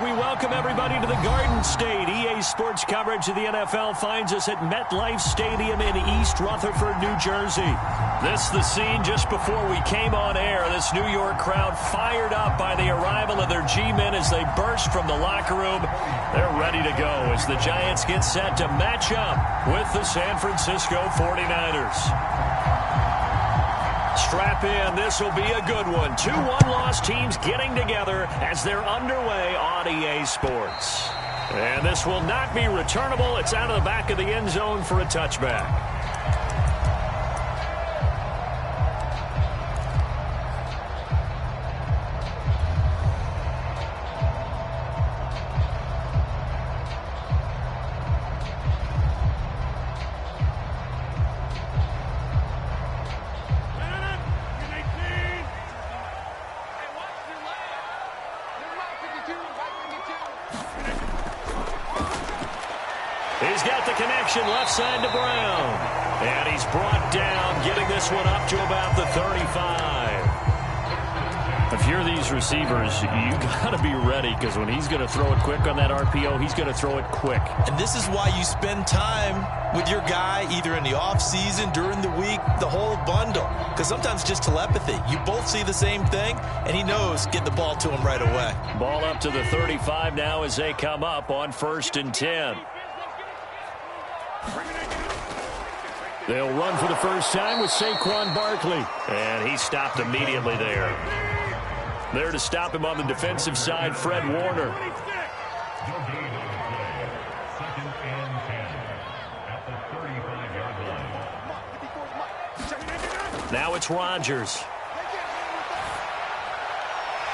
We welcome everybody to the Garden State. EA Sports coverage of the NFL finds us at MetLife Stadium in East Rutherford, New Jersey. This is the scene just before we came on air. This New York crowd fired up by the arrival of their G-men as they burst from the locker room. They're ready to go as the Giants get set to match up with the San Francisco 49ers. Strap in. This will be a good one. 2 one-loss teams getting together as they're underway on EA Sports. And this will not be returnable. It's out of the back of the end zone for a touchback. He's got the connection left side to Brown. And he's brought down, getting this one up to about the 35. If you're these receivers, you got to be ready because when he's going to throw it quick on that RPO, he's going to throw it quick. And this is why you spend time with your guy either in the offseason, during the week, the whole bundle. Because sometimes it's just telepathy. You both see the same thing, and he knows get the ball to him right away. Ball up to the 35 now as they come up on 1st and 10. They'll run for the first time with Saquon Barkley. And he stopped immediately there. There to stop him on the defensive side, Fred Warner. Now it's Rodgers.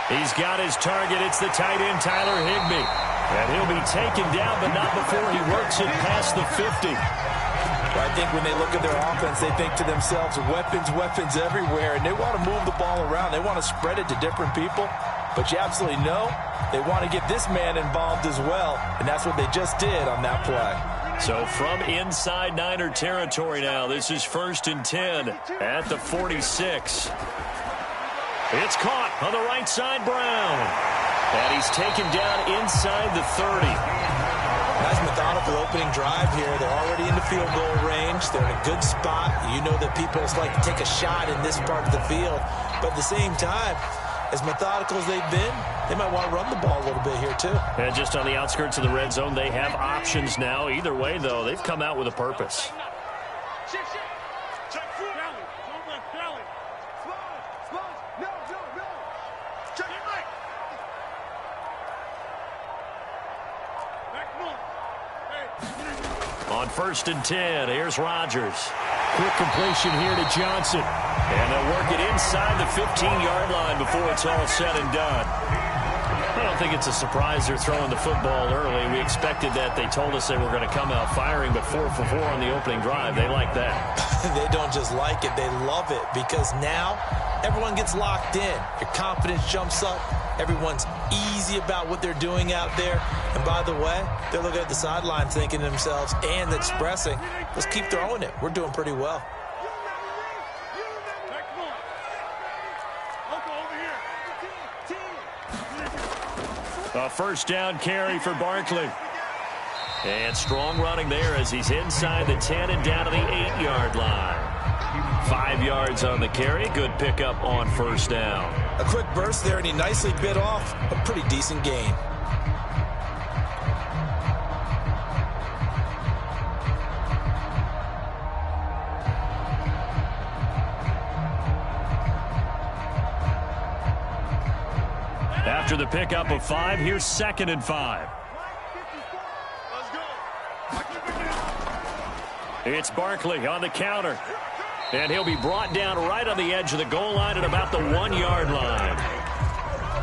He's got his target. It's the tight end, Tyler Higbee. And he'll be taken down, but not before he works it past the 50. I think when they look at their offense, they think to themselves, weapons everywhere, and they want to move the ball around. They want to spread it to different people, but you absolutely know they want to get this man involved as well, and that's what they just did on that play. So from inside Niner territory now, this is 1st and 10 at the 46. It's caught on the right side, Brown. And he's taken down inside the 30. Nice methodical opening drive here. They're already in the field goal range. They're in a good spot. You know that people like to take a shot in this part of the field. But at the same time, as methodical as they've been, they might want to run the ball a little bit here too. And just on the outskirts of the red zone, they have options now. Either way, though, they've come out with a purpose. On 1st and 10, here's Rodgers. Quick completion here to Johnson. And they'll work it inside the 15-yard line before it's all said and done. I don't think it's a surprise they're throwing the football early. We expected that. They told us they were going to come out firing, but 4 for 4 on the opening drive. They like that. They don't just like it. They love it because now everyone gets locked in. Your confidence jumps up. Everyone's easy about what they're doing out there. And by the way, they're looking at the sideline thinking to themselves and expressing, let's keep throwing it. We're doing pretty well. A first down carry for Barkley. And strong running there as he's inside the 10 and down to the 8-yard line. 5 yards on the carry. Good pickup on 1st down. A quick burst there, and he nicely bit off a pretty decent gain. After the pickup of 5, here's 2nd and 5. It's Barkley on the counter. And he'll be brought down right on the edge of the goal line at about the 1-yard line.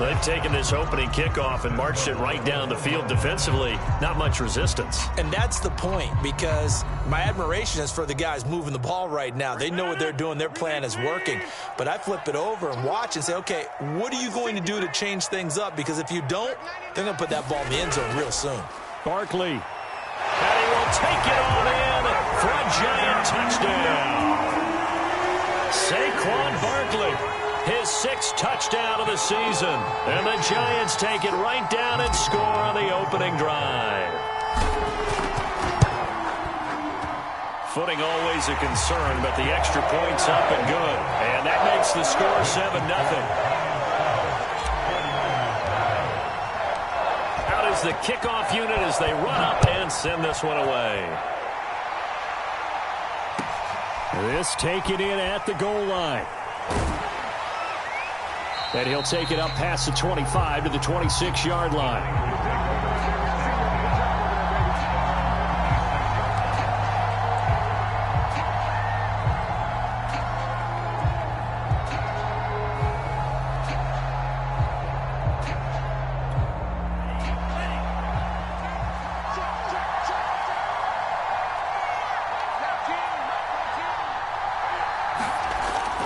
They've taken this opening kickoff and marched it right down the field defensively. Not much resistance. And that's the point, because my admiration is for the guys moving the ball right now. They know what they're doing. Their plan is working. But I flip it over and watch and say, okay, what are you going to do to change things up? Because if you don't, they're going to put that ball in the end zone real soon. Barkley. And he will take it on in for a Giant touchdown. Saquon Barkley His 6th touchdown of the season. And the Giants take it right down and score on the opening drive. Footing always a concern, but the extra point's up and good. And that makes the score 7-0. Out is the kickoff unit as they run up and send this one away. This taken in at the goal line. And he'll take it up past the 25 to the 26-yard line.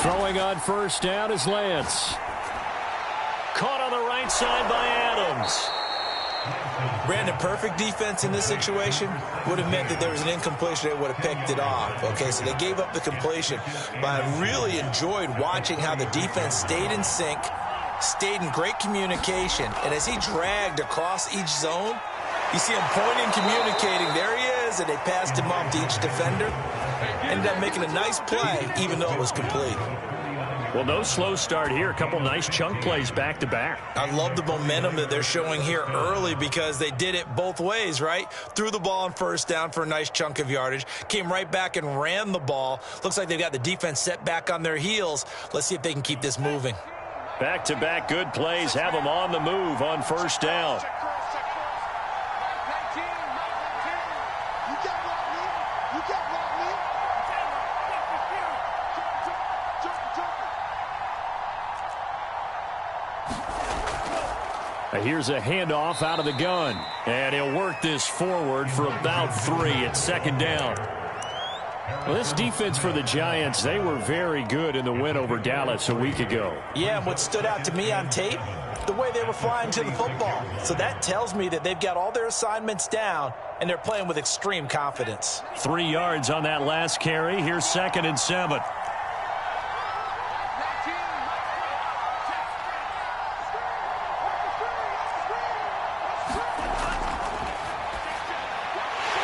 Throwing on first down is Lance. Caught on the right side by Adams. Brandon, perfect defense in this situation would have meant that there was an incompletion that would have picked it off. Okay, so they gave up the completion. But I really enjoyed watching how the defense stayed in sync, stayed in great communication. And as he dragged across each zone, you see him pointing, communicating. There he is, and they passed him off to each defender. Ended up making a nice play, even though it was complete. Well, no slow start here. A couple nice chunk plays back-to-back. I love the momentum that they're showing here early because they did it both ways, right? Threw the ball on first down for a nice chunk of yardage. Came right back and ran the ball. Looks like they've got the defense set back on their heels. Let's see if they can keep this moving. Back-to-back good plays have them on the move on first down. Here's a handoff out of the gun. And he'll work this forward for about 3 at second down. Well, this defense for the Giants, they were very good in the win over Dallas a week ago. Yeah, and what stood out to me on tape, the way they were flying to the football. So that tells me that they've got all their assignments down, and they're playing with extreme confidence. 3 yards on that last carry. Here's 2nd and 7.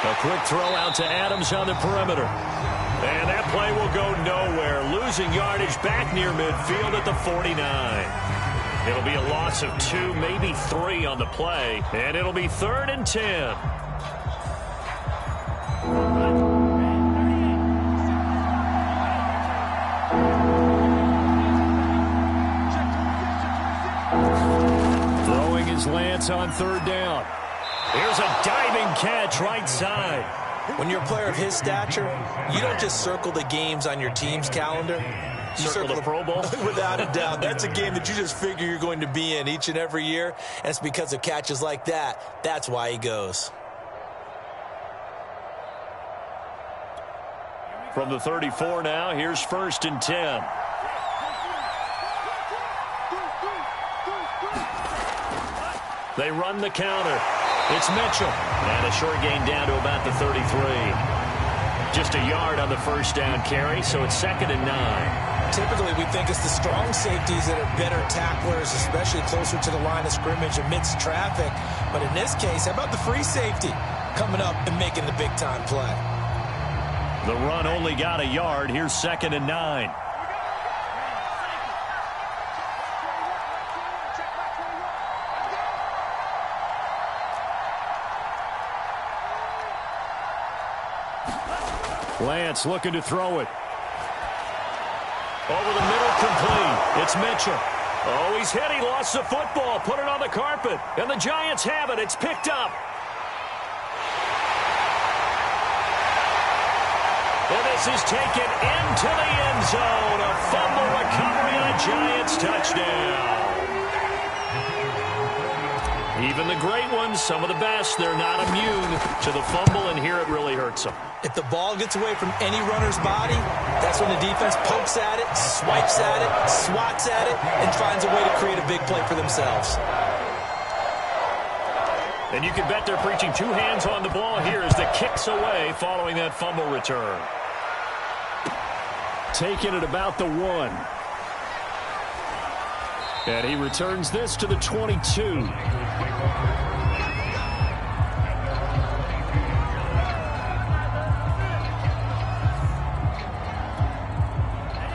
A quick throw out to Adams on the perimeter. And that play will go nowhere. Losing yardage back near midfield at the 49. It'll be a loss of 2, maybe 3 on the play. And it'll be 3rd and 10. Throwing is Lance on 3rd down. Here's a diving catch right side. When you're a player of his stature, you don't just circle the games on your team's calendar. You circle the Pro Bowl? Without a doubt. That's a game that you just figure you're going to be in each and every year. And it's because of catches like that. That's why he goes. From the 34 now, here's 1st and 10. They run the counter. It's Mitchell. And a short gain down to about the 33. Just a yard on the first down carry, so it's 2nd and 9. Typically, we think it's the strong safeties that are better tacklers, especially closer to the line of scrimmage amidst traffic. But in this case, how about the free safety coming up and making the big-time play? The run only got a yard. Here's 2nd and 9. Lance looking to throw it. Over the middle, complete. It's Mitchell. Oh, he's hit. He lost the football. Put it on the carpet. And the Giants have it. It's picked up. And this is taken into the end zone. A fumble recovery and a Giants touchdown. Even the great ones, some of the best, they're not immune to the fumble, and here it really hurts them. If the ball gets away from any runner's body, that's when the defense pokes at it, swipes at it, swats at it, and finds a way to create a big play for themselves. And you can bet they're preaching 2 hands on the ball here as the kick's away following that fumble return. Taken at about the 1. And he returns this to the 22.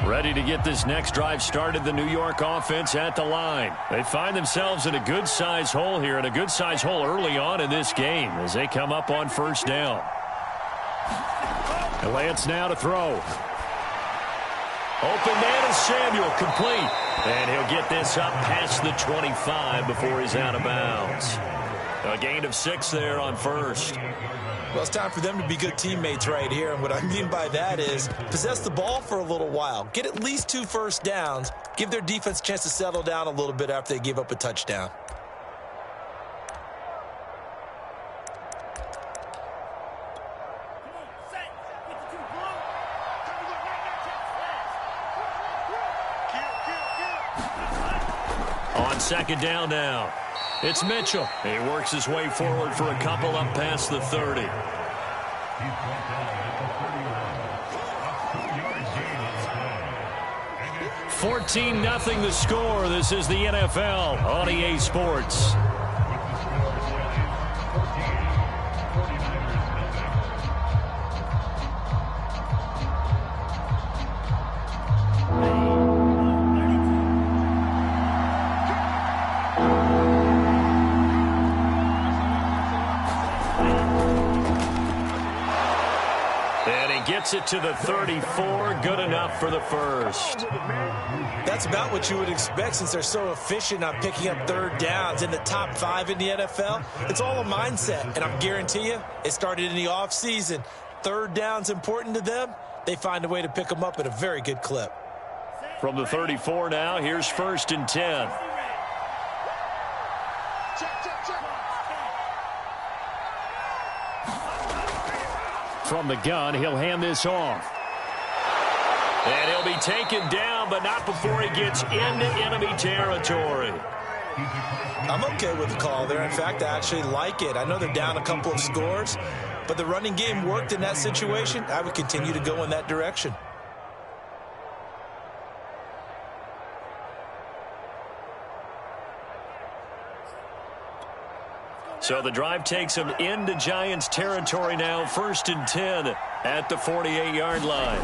Ready to get this next drive started, the New York offense at the line. They find themselves in a good-sized hole here, and a good-sized hole early on in this game as they come up on first down. And Lance now to throw. Open man is Samuel, complete. And he'll get this up past the 25 before he's out of bounds. A gain of 6 there on first. Well, it's time for them to be good teammates right here. And what I mean by that is possess the ball for a little while. Get at least 2 first downs. Give their defense a chance to settle down a little bit after they give up a touchdown. On second down now. It's Mitchell. He works his way forward for a couple up past the 30. $14-0 the score. This is the NFL on EA Sports. Gets it to the 34. Good enough for the first. That's about what you would expect since they're so efficient on picking up third downs in the top 5 in the NFL. It's all a mindset, and I guarantee you it started in the offseason. Third down's important to them. They find a way to pick them up at a very good clip. From the 34 now, here's 1st and 10. From the gun, he'll hand this off. And he'll be taken down, but not before he gets into enemy territory. I'm okay with the call there. In fact, I actually like it. I know they're down a couple of scores, but the running game worked in that situation. I would continue to go in that direction. So the drive takes him into Giants territory now. 1st and 10 at the 48-yard line.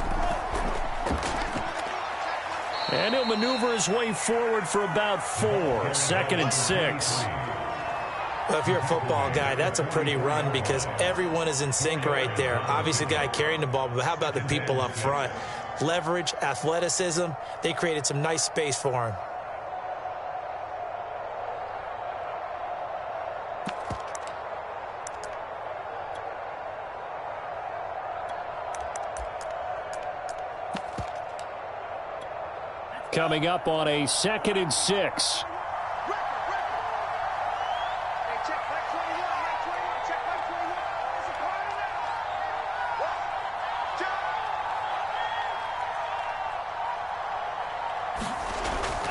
And he'll maneuver his way forward for about 4. 2nd and 6. Well, if you're a football guy, that's a pretty run because everyone is in sync right there. Obviously, the guy carrying the ball, but how about the people up front? Leverage, athleticism, they created some nice space for him. Coming up on a 2nd and 6.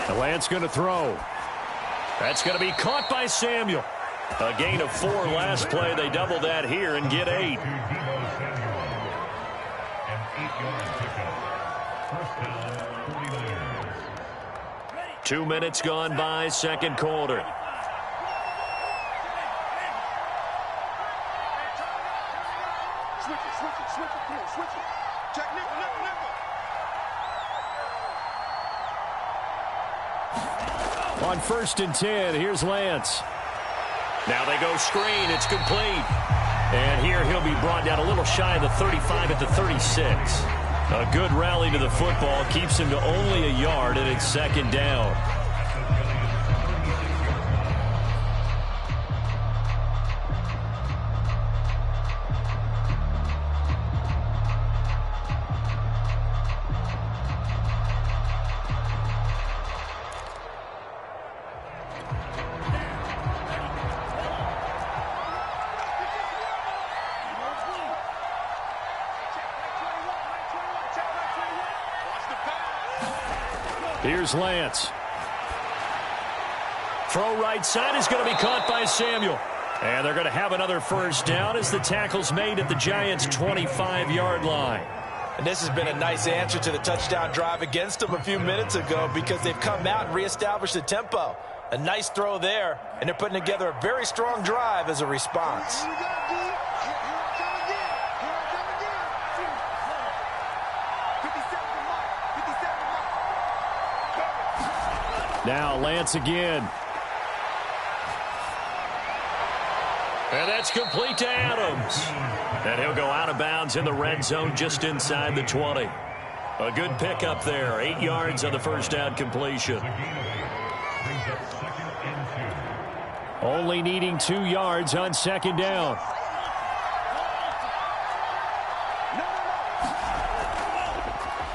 The Lance going to throw. That's going to be caught by Samuel. A gain of 4 last play. They double that here and get 8. 2 minutes gone by, second quarter. On 1st and 10, here's Lance. Now they go screen. It's complete. And here he'll be brought down a little shy of the 35 at the 36. A good rally to the football keeps him to only a yard, and it's 2nd down. Here's Lance. Throw right side is going to be caught by Samuel. And they're going to have another first down as the tackle's made at the Giants' 25-yard line. And this has been a nice answer to the touchdown drive against them a few minutes ago because they've come out and reestablished the tempo. A nice throw there, and they're putting together a very strong drive as a response. Now Lance again. And that's complete to Adams. And he'll go out of bounds in the red zone just inside the 20. A good pickup there. 8 yards on the first down completion. Only needing 2 yards on second down.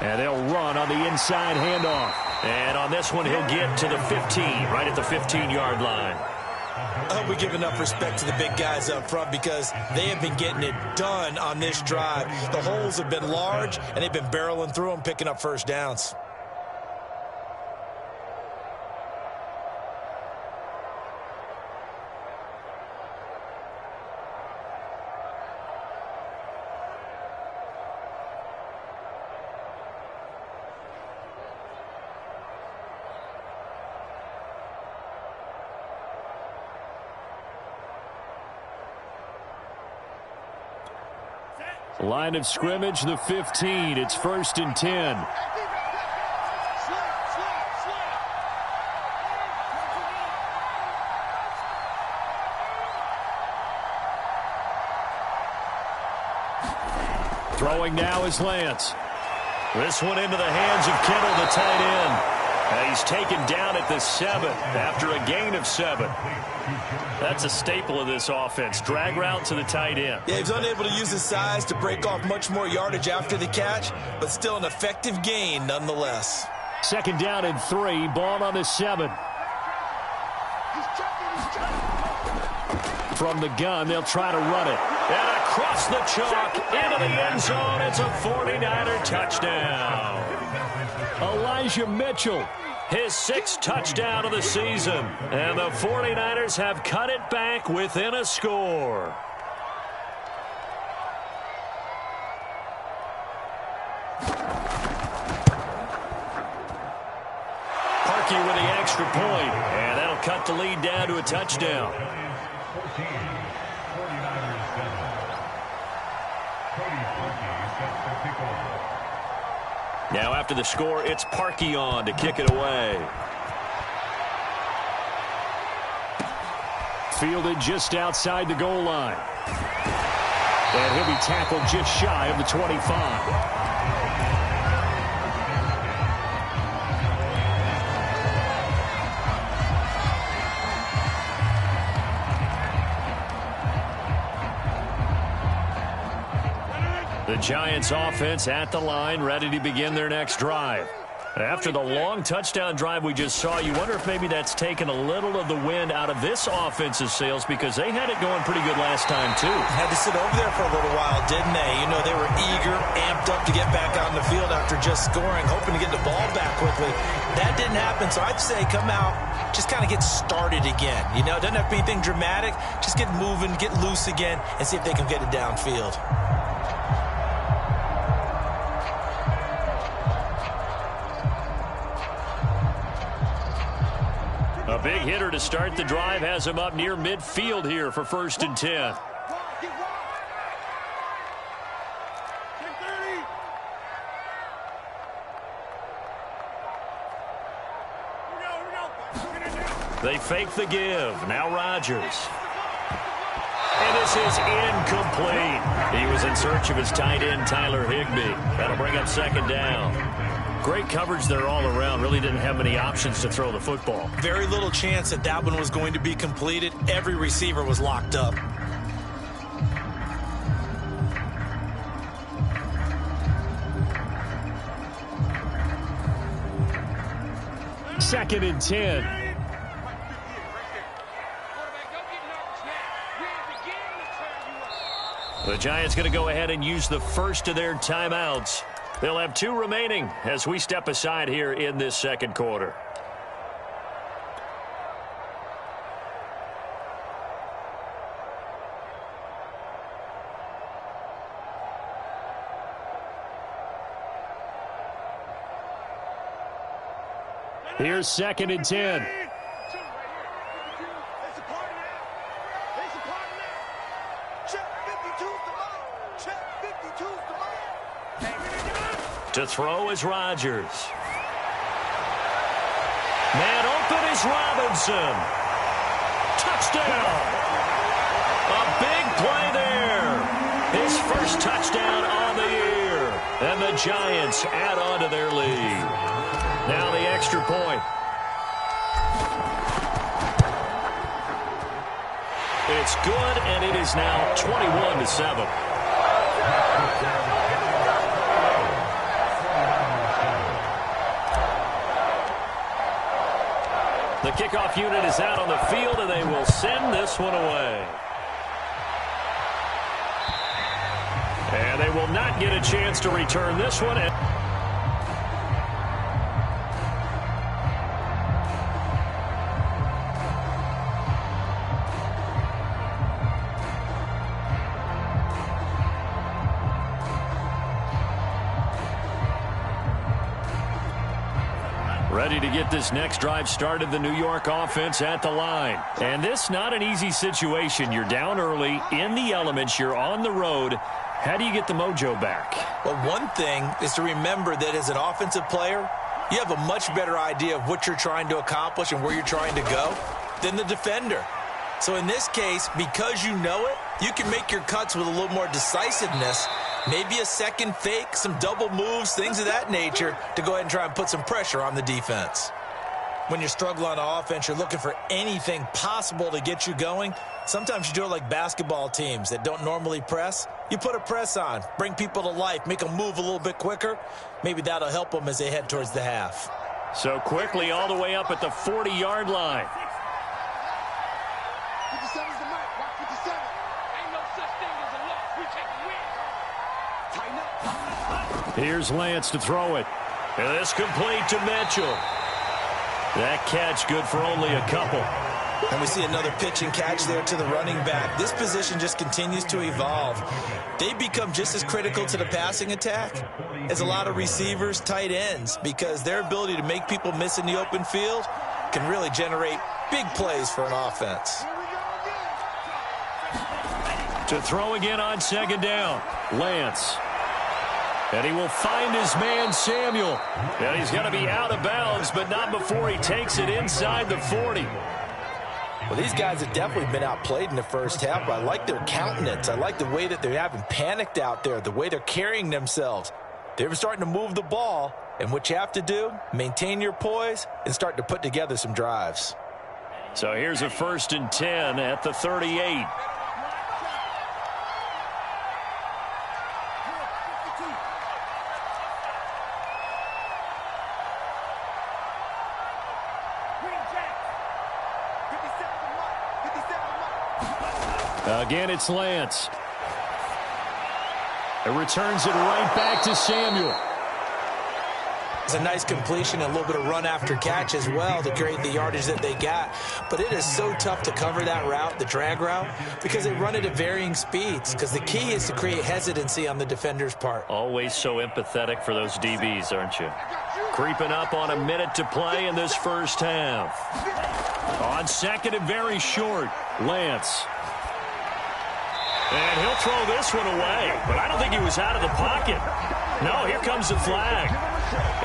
And they'll run on the inside handoff. And on this one, he'll get to the 15, right at the 15-yard line. I hope we give enough respect to the big guys up front because they have been getting it done on this drive. The holes have been large, and they've been barreling through them, picking up first downs. Line of scrimmage, the 15. It's 1st and 10. Throwing now is Lance. This one into the hands of Kittle, the tight end. He's taken down at the 7 after a gain of 7. That's a staple of this offense. Drag route to the tight end. Yeah, he's unable to use his size to break off much more yardage after the catch, but still an effective gain nonetheless. 2nd down and 3. Ball on the 7. From the gun, they'll try to run it. And across the chalk into the end zone. It's a 49er touchdown. Elijah Mitchell, his 6th touchdown of the season. And the 49ers have cut it back within a score. Parkey with the extra point, and that'll cut the lead down to a touchdown. Now after the score, it's Parkey on to kick it away. Fielded just outside the goal line. And he'll be tackled just shy of the 25. The Giants offense at the line, ready to begin their next drive. After the long touchdown drive we just saw, you wonder if maybe that's taken a little of the wind out of this offense's sails because they had it going pretty good last time, too. Had to sit over there for a little while, didn't they? You know, they were eager, amped up to get back out in the field after just scoring, hoping to get the ball back quickly. That didn't happen, so I'd say come out, just kind of get started again. You know, it doesn't have to be anything dramatic. Just get moving, get loose again, and see if they can get it downfield. A big hitter to start the drive has him up near midfield here for 1st and 10. They fake the give. Now Rodgers. And this is incomplete. He was in search of his tight end, Tyler Higbee. That'll bring up 2nd down. Great coverage there all around. Really didn't have many options to throw the football. Very little chance that that one was going to be completed. Every receiver was locked up. Second and 10. The Giants going to go ahead and use the first of their timeouts. They'll have 2 remaining as we step aside here in this 2nd quarter. Here's 2nd and 10. To throw is Rodgers. Man open is Robinson. Touchdown. A big play there. His first touchdown on the year. And the Giants add on to their lead. Now the extra point. It's good, and it is now 21-7. The kickoff unit is out on the field, and they will send this one away. And they will not get a chance to return this one. Ready to get this next drive started, the New York offense at the line. And this not an easy situation. You're down early, in the elements, you're on the road. How do you get the mojo back? Well, one thing is to remember that as an offensive player, you have a much better idea of what you're trying to accomplish and where you're trying to go than the defender. So in this case, because you know it, you can make your cuts with a little more decisiveness. Maybe a second fake, some double moves, things of that nature to go ahead and try and put some pressure on the defense. When you're struggling on offense, you're looking for anything possible to get you going. Sometimes you do it like basketball teams that don't normally press. You put a press on, bring people to life, make them move a little bit quicker. Maybe that'll help them as they head towards the half. So quickly all the way up at the 40-yard line. 57's the mark. Watch 57. Ain't no such thing as a loss. We take a win. Tighten up. Here's Lance to throw it. And this complete to Mitchell. That catch good for only a couple. And we see another pitch and catch there to the running back. This position just continues to evolve. They become just as critical to the passing attack as a lot of receivers, tight ends, because their ability to make people miss in the open field can really generate big plays for an offense. To throw again on 2nd down, Lance. And he will find his man, Samuel. And he's going to be out of bounds, but not before he takes it inside the 40. Well, these guys have definitely been outplayed in the first half, but I like their countenance. I like the way that they're having panicked out there, the way they're carrying themselves. They're starting to move the ball, and what you have to do, maintain your poise and start to put together some drives. So here's a 1st and 10 at the 38. Again, it's Lance. It returns it right back to Samuel. It's a nice completion, a little bit of run after catch as well to create the yardage that they got. But it is so tough to cover that route, the drag route, because they run it at varying speeds. Because the key is to create hesitancy on the defender's part. Always so empathetic for those DBs, aren't you? Creeping up on a minute to play in this first half. On 2nd and very short, Lance. And he'll throw this one away, but I don't think he was out of the pocket. No, here comes the flag.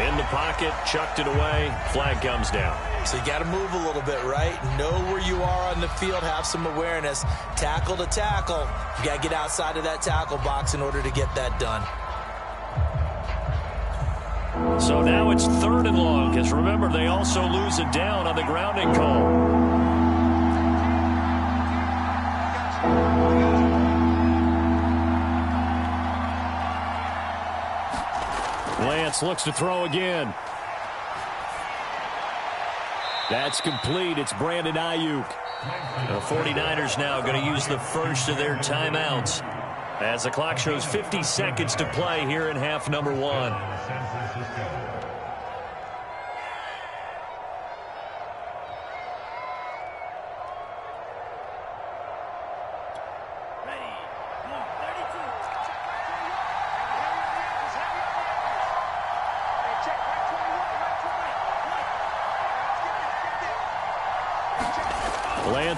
In the pocket, chucked it away, flag comes down. So you got to move a little bit, right? Know where you are on the field, have some awareness. Tackle to tackle. You got to get outside of that tackle box in order to get that done. So now it's 3rd and long, because remember, they also lose it down on the grounding call. Lance looks to throw again. That's complete. It's Brandon Ayuk. The 49ers now going to use the first of their timeouts as the clock shows 50 seconds to play here in half number 1.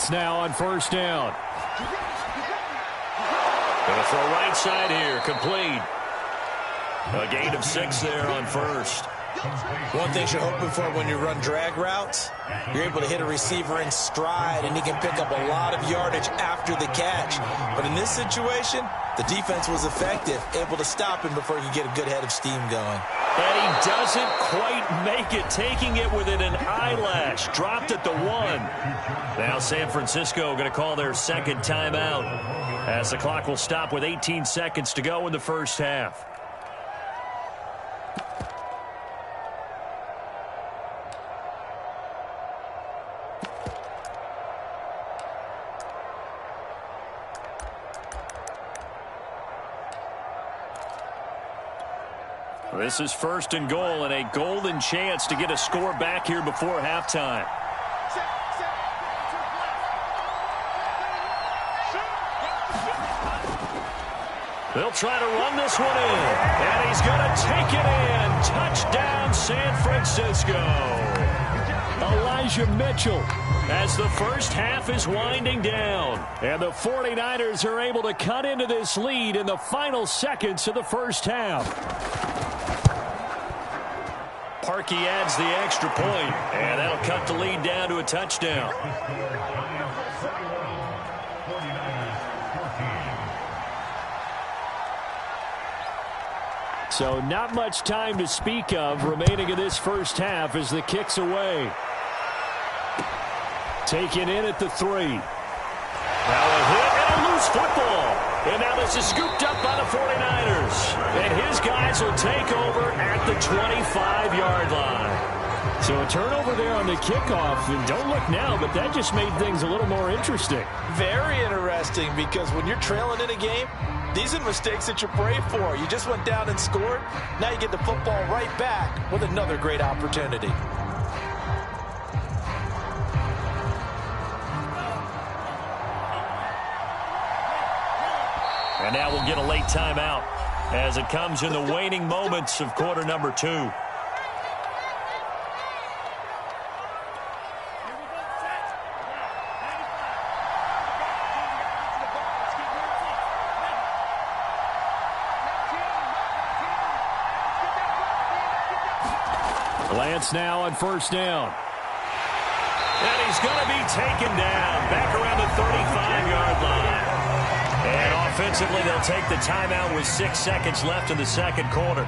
Lance now on first down. Gonna throw right side here, complete. A gain of 6 there on first. One thing you're hoping for when you run drag routes, you're able to hit a receiver in stride, and he can pick up a lot of yardage after the catch. But in this situation, the defense was effective, able to stop him before he could get a good head of steam going. And he doesn't quite make it, taking it within an eyelash. Dropped at the 1. Now San Francisco going to call their second timeout, as the clock will stop with 18 seconds to go in the first half. This is first and goal, and a golden chance to get a score back here before halftime. They'll try to run this one in, and he's going to take it in. Touchdown, San Francisco. Elijah Mitchell, as the first half is winding down, and the 49ers are able to cut into this lead in the final seconds of the first half. Parkey adds the extra point, and that'll cut the lead down to a touchdown. So not much time to speak of remaining in this first half as the kick's away. Taken in at the 3. Now a hit and a loose football. And now this is scooped up by the 49ers. And his guys will take over at the 25-yard line. So a turnover there on the kickoff. And don't look now, but that just made things a little more interesting. Very interesting, because when you're trailing in a game, these are mistakes that you pray for. You just went down and scored. Now you get the football right back with another great opportunity. And now we'll get a late timeout as it comes in the waning moments of quarter number 2. Lance now on first down. And he's going to be taken down back around the 35-yard line. And offensively, they'll take the timeout with 6 seconds left in the second quarter.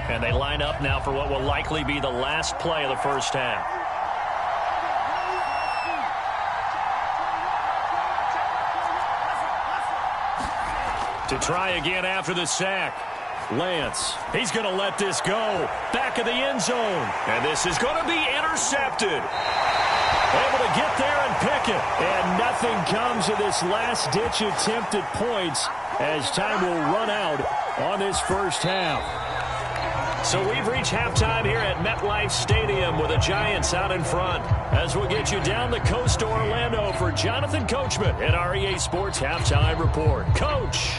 And they line up now for what will likely be the last play of the first half. To try again after the sack. Lance, he's going to let this go. Back of the end zone. And this is going to be intercepted. Able to get there and pick it. And nothing comes of this last-ditch attempt at points as time will run out on this first half. So we've reached halftime here at MetLife Stadium with the Giants out in front. As we'll get you down the coast to Orlando for Jonathan Coachman at our EA Sports Halftime Report. Coach.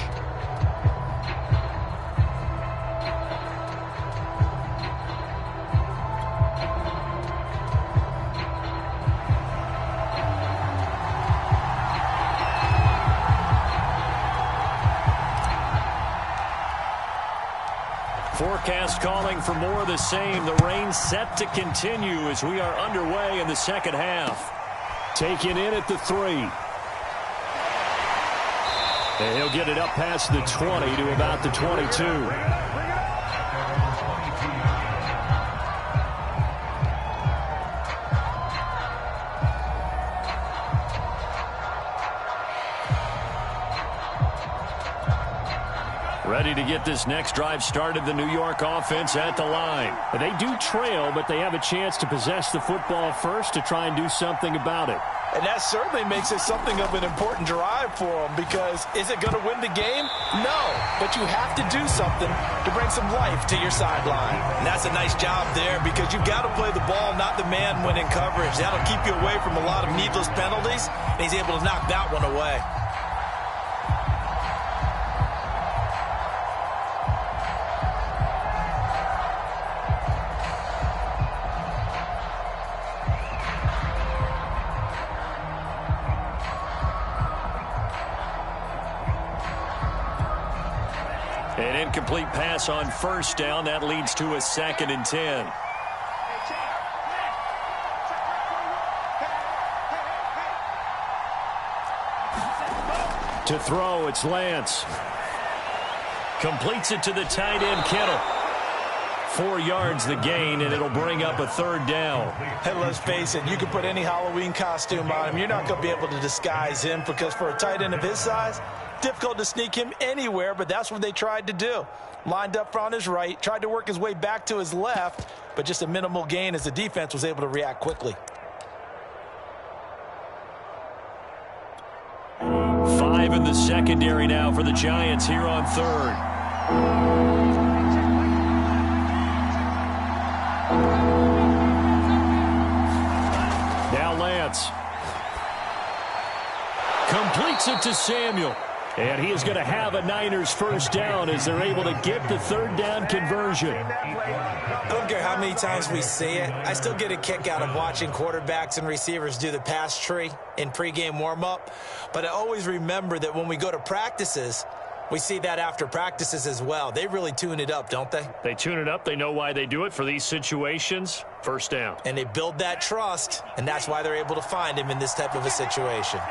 Forecast calling for more of the same. The rain set to continue as we are underway in the second half. Taken in at the 3. And he'll get it up past the 20 to about the 22. Ready to get this next drive started, the New York offense at the line. They do trail, but they have a chance to possess the football first to try and do something about it. And that certainly makes it something of an important drive for them, because is it going to win the game? No, but you have to do something to bring some life to your sideline. And that's a nice job there, because you've got to play the ball, not the man when in coverage. That'll keep you away from a lot of needless penalties, and he's able to knock that one away. An incomplete pass on first down. That leads to a 2nd and 10. To throw, it's Lance. Completes it to the tight end, Kittle. 4 yards the gain, and it'll bring up a 3rd down. Hey, let's face it, you can put any Halloween costume on him. You're not going to be able to disguise him, because for a tight end of his size, difficult to sneak him anywhere, but that's what they tried to do. Lined up on his right, tried to work his way back to his left, but just a minimal gain as the defense was able to react quickly. 5 in the secondary now for the Giants here on 3rd. Now Lance. Completes it to Samuel. And he is going to have a Niners 1st down as they're able to get the 3rd down conversion. I don't care how many times we see it. I still get a kick out of watching quarterbacks and receivers do the pass tree in pregame warm-up. But I always remember that when we go to practices, we see that after practices as well. They really tune it up, don't they? They tune it up. They know why they do it for these situations. 1st down. And they build that trust, and that's why they're able to find him in this type of a situation.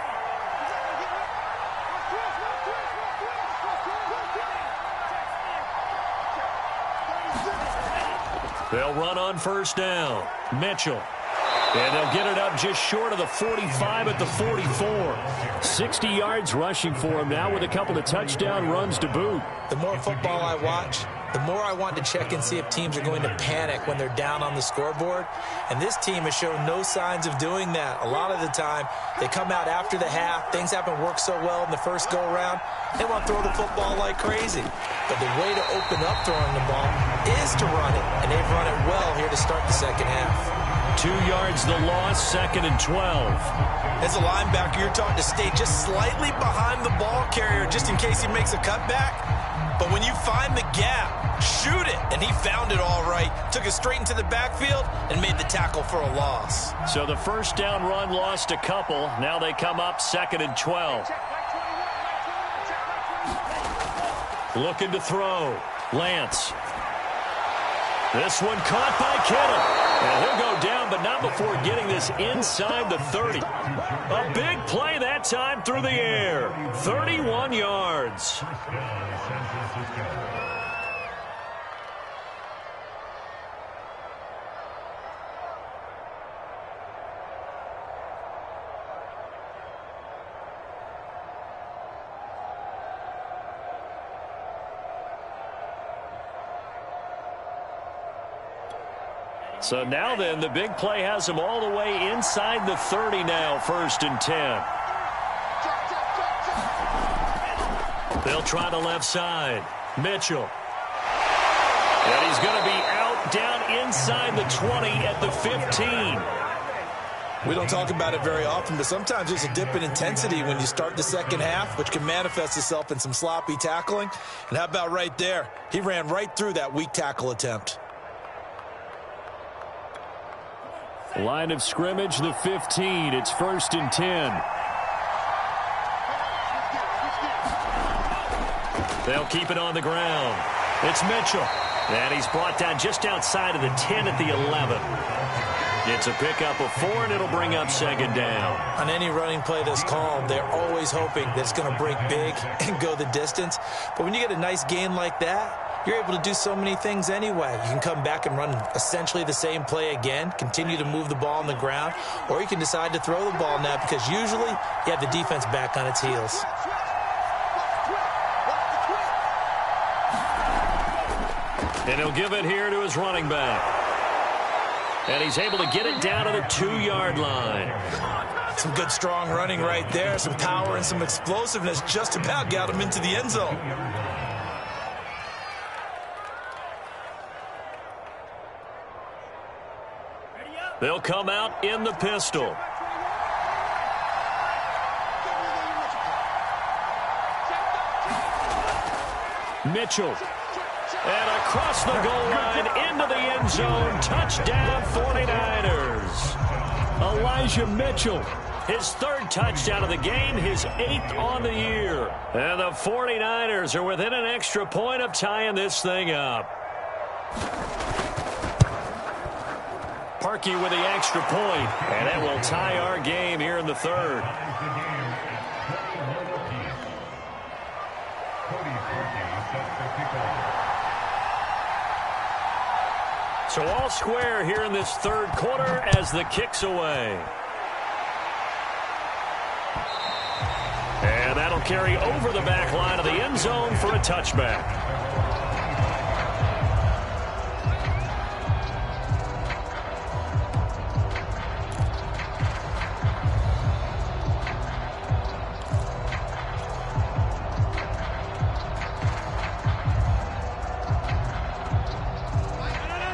They'll run on 1st down. Mitchell. And they'll get it up just short of the 45 at the 44. 60 yards rushing for him now with a couple of touchdown runs to boot. The more football I watch, the more I want to check and see if teams are going to panic when they're down on the scoreboard. And this team has shown no signs of doing that. A lot of the time, they come out after the half. Things haven't worked so well in the first go-around. They want to throw the football like crazy. But the way to open up throwing the ball is to run it. And they've run it well here to start the second half. 2 yards the loss, 2nd and 12. As a linebacker, you're taught to stay just slightly behind the ball carrier just in case he makes a cutback. But when you find the gap, shoot it. And he found it all right. Took it straight into the backfield and made the tackle for a loss. So the 1st down run lost a couple. Now they come up 2nd and 12. Looking to throw. Lance. This one caught by Kittle. And he'll go down, but not before getting this inside the 30. A big play that time through the air. 31 yards. So now then, the big play has him all the way inside the 30 now, 1st and 10. They'll try the left side. Mitchell. And he's going to be out down inside the 20 at the 15. We don't talk about it very often, but sometimes there's a dip in intensity when you start the second half, which can manifest itself in some sloppy tackling. And how about right there? He ran right through that weak tackle attempt. Line of scrimmage, the 15. It's 1st and 10. They'll keep it on the ground. It's Mitchell. And he's brought down just outside of the 10 at the 11. It's a pickup of 4, and it'll bring up 2nd down. On any running play that's called, they're always hoping that it's going to break big and go the distance. But when you get a nice gain like that, you're able to do so many things anyway. You can come back and run essentially the same play again, continue to move the ball on the ground, or you can decide to throw the ball now because usually you have the defense back on its heels. And he'll give it here to his running back. And he's able to get it down to the 2-yard line. Some good, strong running right there. Some power and some explosiveness just about got him into the end zone. They'll come out in the pistol. Mitchell. And across the goal line into the end zone. Touchdown 49ers. Elijah Mitchell. His third touchdown of the game, his 8th on the year. And the 49ers are within an extra point of tying this thing up. Parkey with the extra point, and it will tie our game here in the third. So all square here in this third quarter as the kick's away. And that'll carry over the back line of the end zone for a touchback.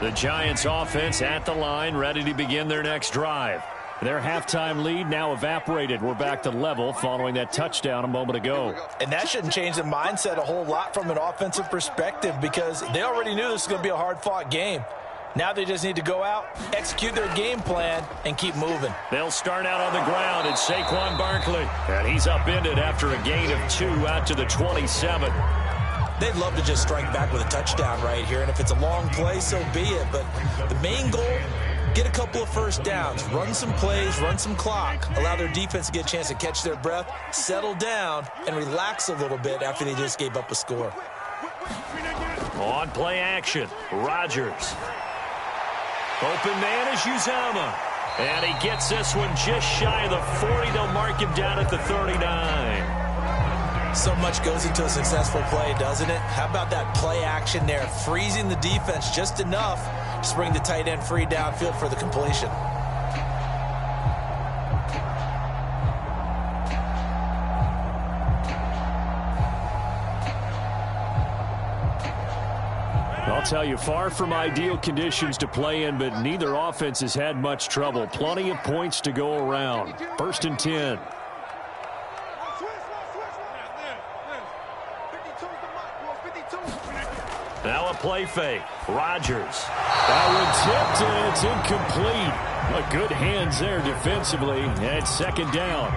The Giants offense at the line, ready to begin their next drive. Their halftime lead now evaporated. We're back to level following that touchdown a moment ago. And that shouldn't change the mindset a whole lot from an offensive perspective because they already knew this was going to be a hard-fought game. Now they just need to go out, execute their game plan, and keep moving. They'll start out on the ground. It's Saquon Barkley. And he's upended after a gain of 2 out to the 27. They'd love to just strike back with a touchdown right here, and if it's a long play, so be it. But the main goal, get a couple of first downs, run some plays, run some clock, allow their defense to get a chance to catch their breath, settle down, and relax a little bit after they just gave up a score. On play action, Rodgers. Open man is Uzama. And he gets this one just shy of the 40. They'll mark him down at the 39. So much goes into a successful play, doesn't it? How about that play action there, freezing the defense just enough to bring the tight end free downfield for the completion. I'll tell you, far from ideal conditions to play in, but neither offense has had much trouble. Plenty of points to go around. 1st and 10. Now a play fake. Rodgers. That one tipped, and it's incomplete. But good hands there defensively, and it's 2nd down.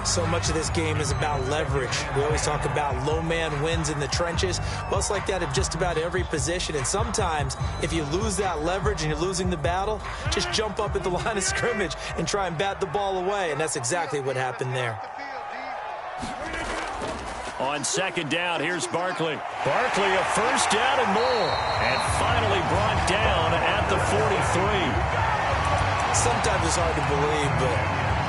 So much of this game is about leverage. We always talk about low man wins in the trenches. Well, it's like that at just about every position. And sometimes, if you lose that leverage and you're losing the battle, just jump up at the line of scrimmage and try and bat the ball away. And that's exactly what happened there. On 2nd down, here's Barkley. Barkley, a first down and more. And finally brought down at the 43. Sometimes it's hard to believe, but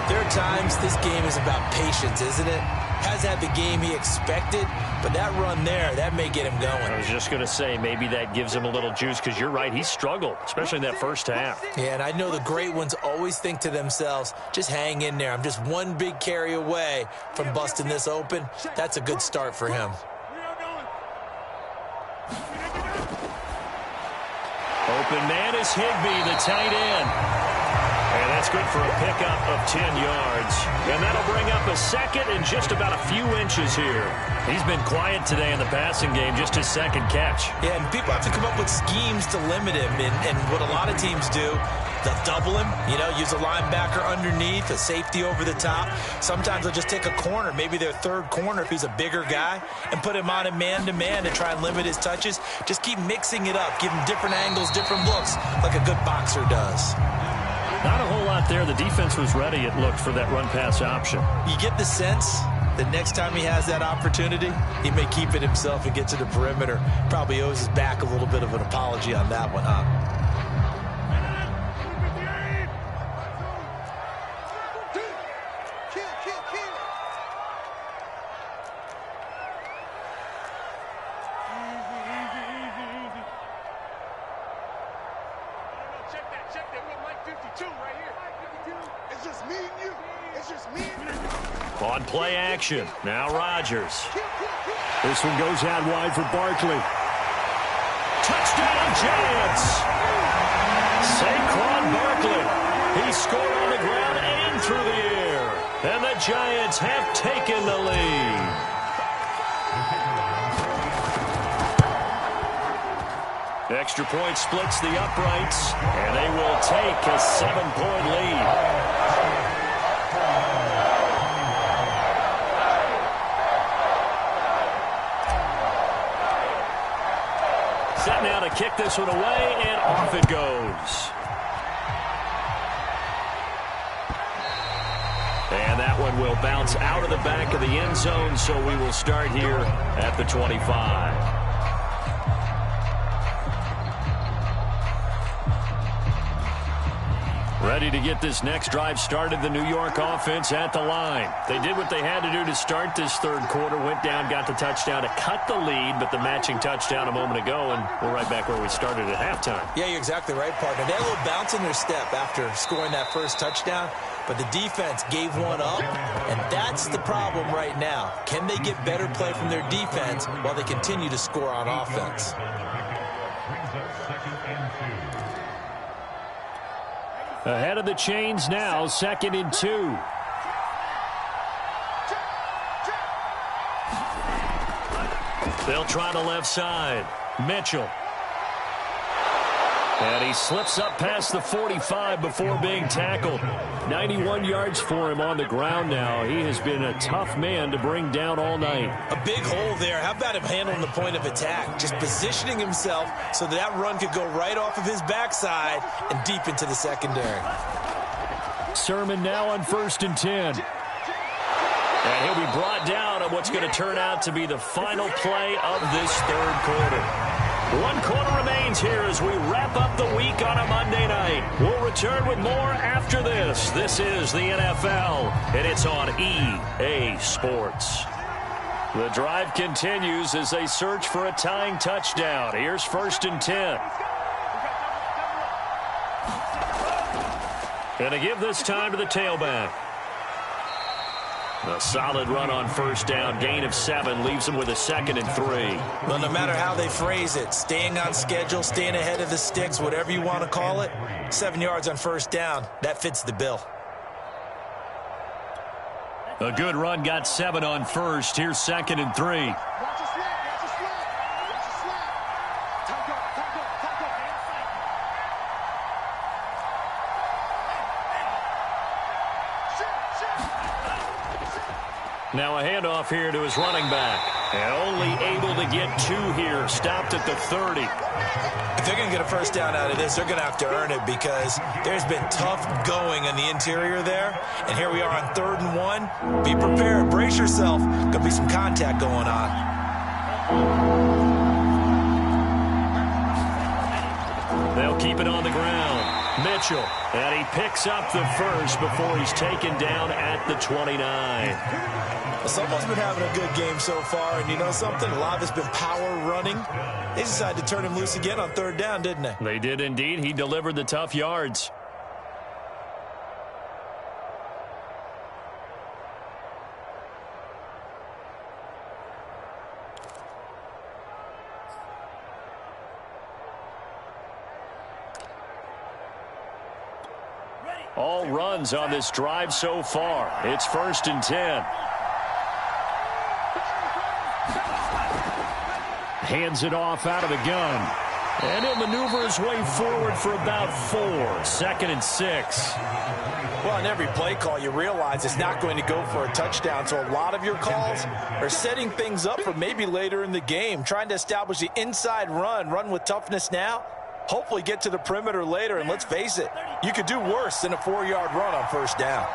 there are times this game is about patience, isn't it? Hasn't had the game he expected, but that run there, that may get him going. I was just going to say, maybe that gives him a little juice, because you're right, he struggled, especially in that first half. Yeah, and I know the great ones always think to themselves, just hang in there. I'm just one big carry away from busting this open. That's a good start for him. Open man is Higbee, the tight end. And that's good for a pickup of 10 yards. And that'll bring up a 2nd and just about a few inches here. He's been quiet today in the passing game, just his 2nd catch. Yeah, and people have to come up with schemes to limit him. And what a lot of teams do, they'll double him, use a linebacker underneath, a safety over the top. Sometimes they'll just take a corner, maybe their 3rd corner if he's a bigger guy, and put him on a man-to-man and try and limit his touches. Just keep mixing it up, give him different angles, different looks, like a good boxer does. Not a whole lot there. The defense was ready, it looked, for that run-pass option. You get the sense that next time he has that opportunity, he may keep it himself and get to the perimeter. Probably owes his back a little bit of an apology on that one, huh? check that little Mike 52 right here. It's just me and you. It's just me and you. On play action. Now Rodgers. This one goes out wide for Barkley. Touchdown, Giants. Saquon Barkley. He scored on the ground and through the air. And the Giants have taken the lead. Extra point splits the uprights, and they will take a 7-point lead. Set now to kick this one away, and off it goes. And that one will bounce out of the back of the end zone, so we will start here at the 25. Ready to get this next drive started, the New York offense at the line. They did what they had to do to start this third quarter, went down, got the touchdown to cut the lead, but the matching touchdown a moment ago, and we're right back where we started at halftime. Yeah, you're exactly right, partner. They had a little bounce in their step after scoring that first touchdown, but the defense gave one up, and that's the problem right now. Can they get better play from their defense while they continue to score on offense? Ahead of the chains now, 2nd and 2. They'll try the left side. Mitchell. And he slips up past the 45 before being tackled. 91 yards for him on the ground now. He has been a tough man to bring down all night. A big hole there. How about him handling the point of attack? Just positioning himself so that run could go right off of his backside and deep into the secondary. Sermon now on 1st and 10. And he'll be brought down on what's going to turn out to be the final play of this third quarter. 1 quarter remains here as we wrap up the week on a Monday night. We'll return with more after this. This is the NFL, and it's on EA Sports. The drive continues as they search for a tying touchdown. Here's 1st and 10. And to give this time to the tailback. A solid run on 1st down. Gain of 7 leaves them with a 2nd and 3. Well, no matter how they phrase it, staying on schedule, staying ahead of the sticks, whatever you want to call it, 7 yards on 1st down, that fits the bill. A good run got 7 on 1st. Here's 2nd and 3. Now a handoff here to his running back. And only able to get 2 here. Stopped at the 30. If they're going to get a 1st down out of this, they're going to have to earn it because there's been tough going on the interior there. And here we are on 3rd and 1. Be prepared. Brace yourself. Going to be some contact going on. They'll keep it on the ground. Mitchell. And he picks up the 1st before he's taken down at the 29. Someone's been having a good game so far, and you know something? A lot of it's been power running. They decided to turn him loose again on 3rd down, didn't they? They did indeed. He delivered the tough yards. All runs on this drive so far. It's 1st and 10. Hands it off out of the gun. And he'll maneuver his way forward for about 4. 2nd and 6. Well, in every play call, you realize it's not going to go for a touchdown. So a lot of your calls are setting things up for maybe later in the game, trying to establish the inside run with toughness now. Hopefully get to the perimeter later, and let's face it, you could do worse than a 4-yard run on 1st down.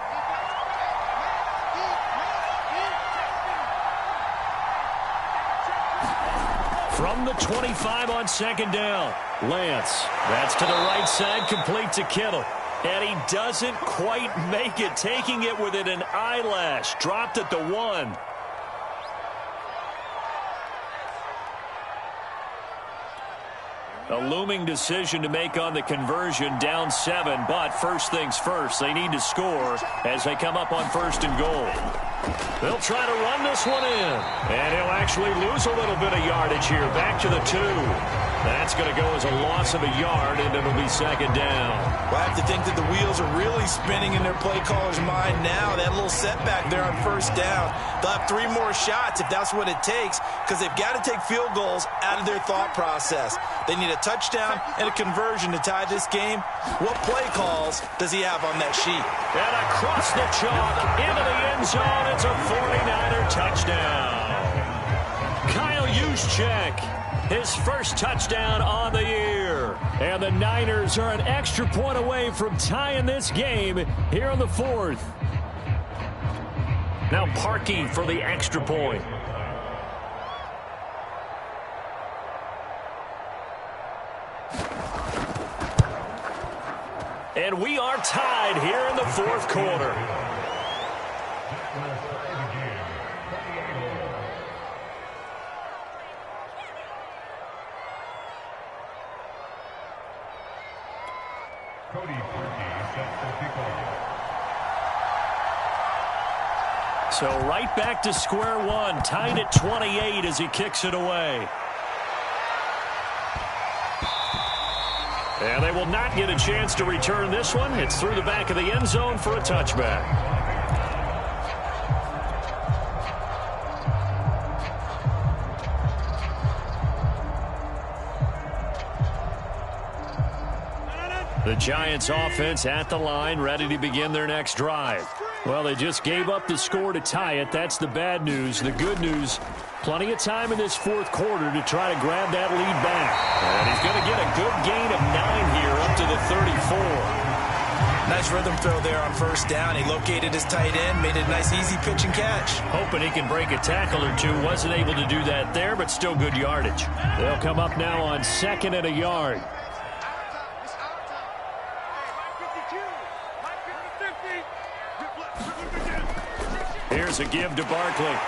From the 25 on 2nd down, Lance. That's to the right side, complete to Kittle. And he doesn't quite make it, taking it within an eyelash. Dropped at the 1. A looming decision to make on the conversion, down 7. But first things first, they need to score as they come up on 1st and goal. They'll try to run this one in. And he'll actually lose a little bit of yardage here. Back to the 2. That's going to go as a loss of a yard, and it'll be 2nd down. Well, I have to think that the wheels are really spinning in their play caller's mind now. That little setback there on 1st down. They'll have 3 more shots if that's what it takes, because they've got to take field goals out of their thought process. They need a touchdown and a conversion to tie this game. What play calls does he have on that sheet? And across the chalk, into the end zone. It's a 49er touchdown. Kyle Juszczyk, his first touchdown on the year. And the Niners are an extra point away from tying this game here in the 4th. Now Parkey for the extra point. And we are tied here in the 4th quarter. So right back to square one, tied at 28 as he kicks it away. And they will not get a chance to return this one. It's through the back of the end zone for a touchback. The Giants offense at the line, ready to begin their next drive. Well, they just gave up the score to tie it. That's the bad news. The good news, plenty of time in this 4th quarter to try to grab that lead back. And he's going to get a good gain of 9 here up to the 34. Nice rhythm throw there on 1st down. He located his tight end, made it a nice easy pitch and catch. Hoping he can break a tackle or two. Wasn't able to do that there, but still good yardage. They'll come up now on 2nd and a yard. Here's a give to Barkley.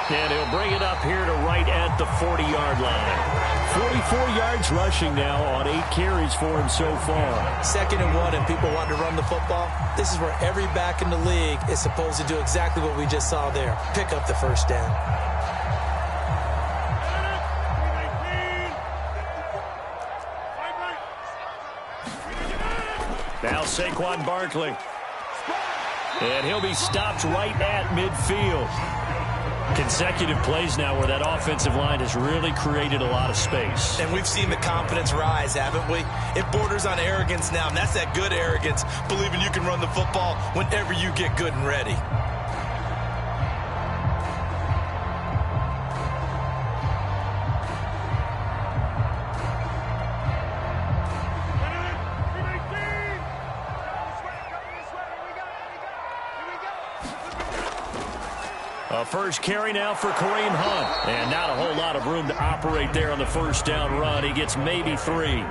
And he'll bring it up here to right at the 40-yard line. 44 yards rushing now on 8 carries for him so far. 2nd and 1, and people want to run the football. This is where every back in the league is supposed to do exactly what we just saw there. Pick up the 1st down. Now Saquon Barkley. And he'll be stopped right at midfield. Consecutive plays now where that offensive line has really created a lot of space. And we've seen the confidence rise, haven't we? It borders on arrogance now, and that's that good arrogance, believing you can run the football whenever you get good and ready. A first carry now for Kareem Hunt. And not a whole lot of room to operate there on the 1st down run. He gets maybe 3.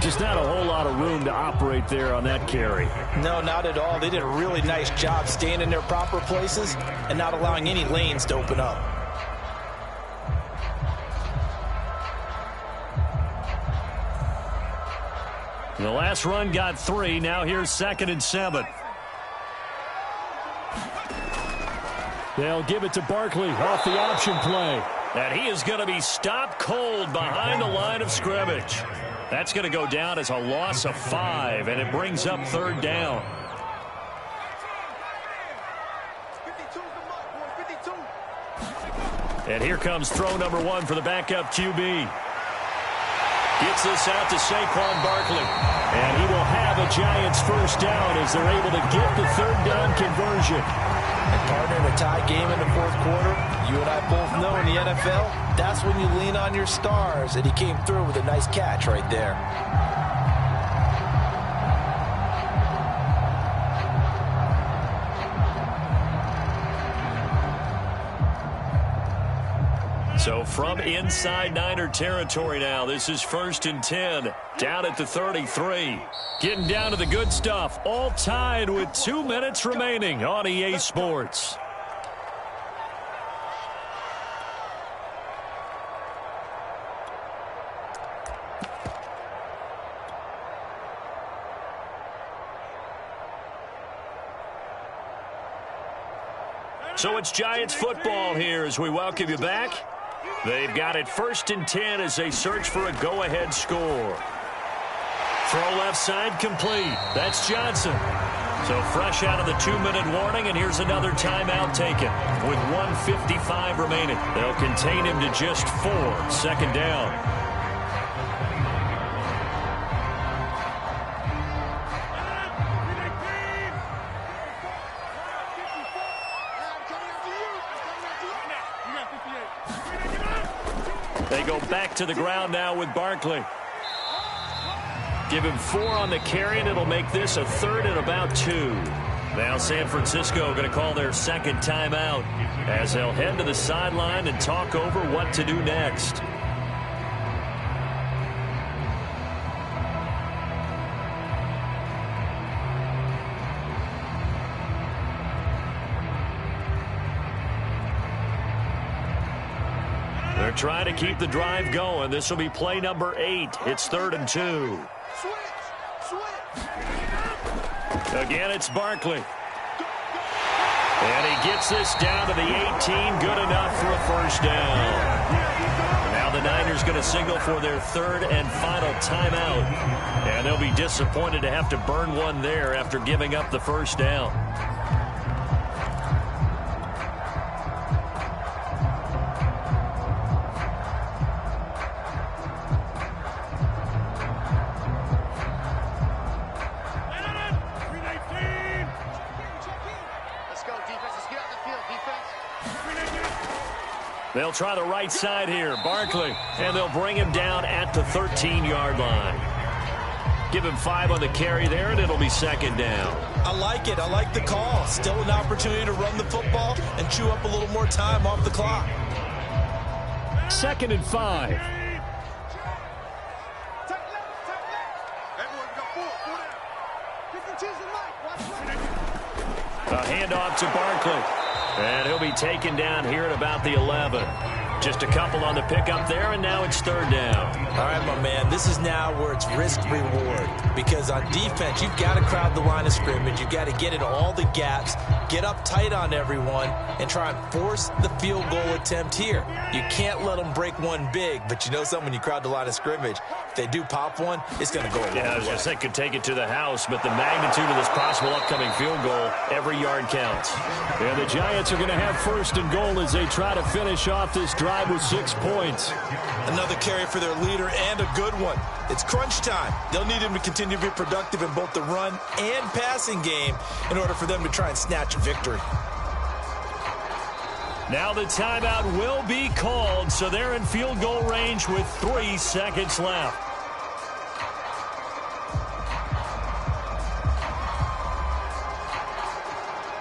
Just not a whole lot of room to operate there on that carry. No, not at all. They did a really nice job staying in their proper places and not allowing any lanes to open up. The last run got 3. Now here's 2nd and 7. They'll give it to Barkley off the option play. And he is going to be stopped cold behind the line of scrimmage. That's going to go down as a loss of 5, and it brings up 3rd down. And here comes throw number 1 for the backup QB. Gets this out to Saquon Barkley. And he will have a Giants 1st down as they're able to get the 3rd down conversion. And partner, in a tie game in the 4th quarter, you and I both know in the NFL, that's when you lean on your stars. And he came through with a nice catch right there. So from inside Niner territory now, this is 1st and 10, down at the 33. Getting down to the good stuff, all tied with 2 minutes remaining on EA Sports. So it's Giants football here as we welcome you back. They've got it 1st and 10 as they search for a go-ahead score. Throw left side complete. That's Johnson. So fresh out of the 2-minute warning, and here's another timeout taken with 1:55 remaining. They'll contain him to just 4. 2nd down. They go back to the ground now with Barkley. Give him 4 on the carry, and it'll make this a 3rd and about 2. Now San Francisco going to call their 2nd timeout as they'll head to the sideline and talk over what to do next. They're trying to keep the drive going. This will be play number 8. It's 3rd and 2. Again, it's Barkley. And he gets this down to the 18. Good enough for a 1st down. Now the Niners going to signal for their 3rd and final timeout. And they'll be disappointed to have to burn one there after giving up the 1st down. They'll try the right side here. Barkley. And they'll bring him down at the 13-yard line. Give him 5 on the carry there, and it'll be 2nd down. I like it. I like the call. Still an opportunity to run the football and chew up a little more time off the clock. 2nd and 5. A handoff to Barkley. And he'll be taken down here at about the 11. Just a couple on the pickup there, and now it's 3rd down. All right, my man, this is now where it's risk-reward. Because on defense, you've got to crowd the line of scrimmage. You've got to get into all the gaps, get up tight on everyone, and try and force the field goal attempt here. You can't let them break one big, but you know something, when you crowd the line of scrimmage, if they do pop one, it's going to go a long way. I was going to say could take it to the house, but the magnitude of this possible upcoming field goal, every yard counts. And the Giants are going to have 1st and goal as they try to finish off this drive with 6 points. Another carry for their leader, and a good one. It's crunch time. They'll need him to continue to be productive in both the run and passing game in order for them to try and snatch a victory. Now the timeout will be called, so they're in field goal range with 3 seconds left.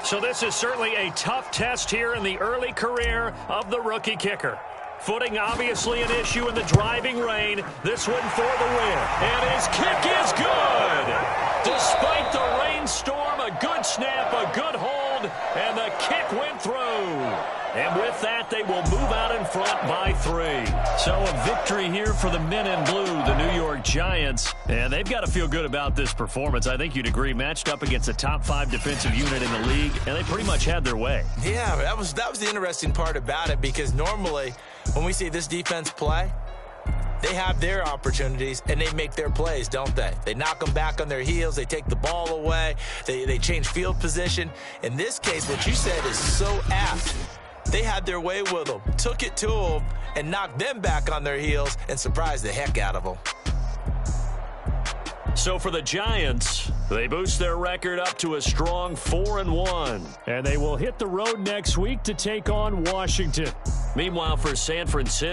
So this is certainly a tough test here in the early career of the rookie kicker. Footing obviously an issue in the driving rain. This one for the win. And his kick is good. Despite the rainstorm, a good snap, a good hold, and the kick went through. And with that, they will move out in front by 3. So a victory here for the men in blue, the New York Giants. And they've got to feel good about this performance. I think you'd agree, matched up against a top 5 defensive unit in the league, and they pretty much had their way. Yeah, that was the interesting part about it, because normally when we see this defense play, they have their opportunities, and they make their plays, don't they? They knock them back on their heels. They take the ball away. They change field position. In this case, what you said is so apt. They had their way with them, took it to them, and knocked them back on their heels and surprised the heck out of them. So for the Giants, they boost their record up to a strong 4-1. And they will hit the road next week to take on Washington. Meanwhile, for San Francisco,